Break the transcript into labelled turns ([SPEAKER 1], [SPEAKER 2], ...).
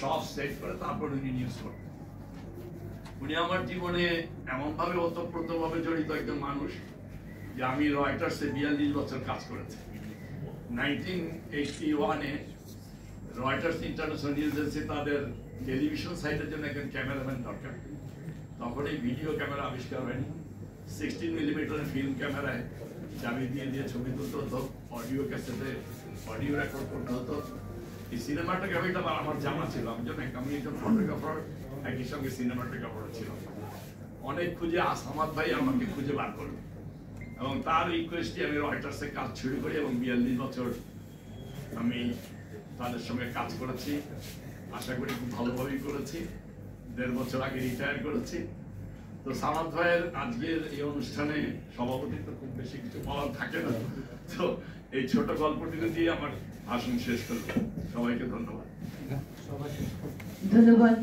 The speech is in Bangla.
[SPEAKER 1] সব সেট করে তারপর উনি নিউজ করতেন। উনি আমার জীবনে এমনভাবে ওতপ্রোতভাবে জড়িত একজন মানুষ যে আমি রয়টার্সে 42 বছর কাজ করেছি। 1981-এ রয়টার্স ইন্টারন্যাশনাল নিউজ এজেন্সি তাদের টেলিভিশন সাইটের জন্য একজন ক্যামেরাম্যান দরকার। তখন এই ভিডিও ক্যামেরা আবিষ্কার হয়নি। 16 মিলিমিটারের ফিল্ম ক্যামেরায় চাবি দিয়ে দিয়ে ছবি তুলতে হতো, অডিও ক্যাসেটে অডিও রেকর্ড করতে হতো। এই সিনেমাটোগ্রাফিটা আমার জানা ছিল, আমি একজন ফটোগ্রাফার, একই সঙ্গে সিনেমাটোগ্রাফার ছিলাম। অনেক খুঁজে আসামাদ ভাই আমাকে খুঁজে বার করলো এবং তার রিকোয়েস্টে আমি রয়টার্সে কাজ শুরু করি এবং 42 বছর আমি তাদের সঙ্গে কাজ করেছি। আশা করি খুব ভালোভাবেই করেছি। 1.5 বছর আগে রিটায়ার করেছি। তো সামাদ ভাইয়ের আজকের এই অনুষ্ঠানে সভাপতি তো খুব বেশি কিছু বলার থাকে না, তো এই ছোট গল্পটি দিয়ে আমার ভাষণ শেষ করব। সবাইকে ধন্যবাদ।
[SPEAKER 2] ধন্যবাদ।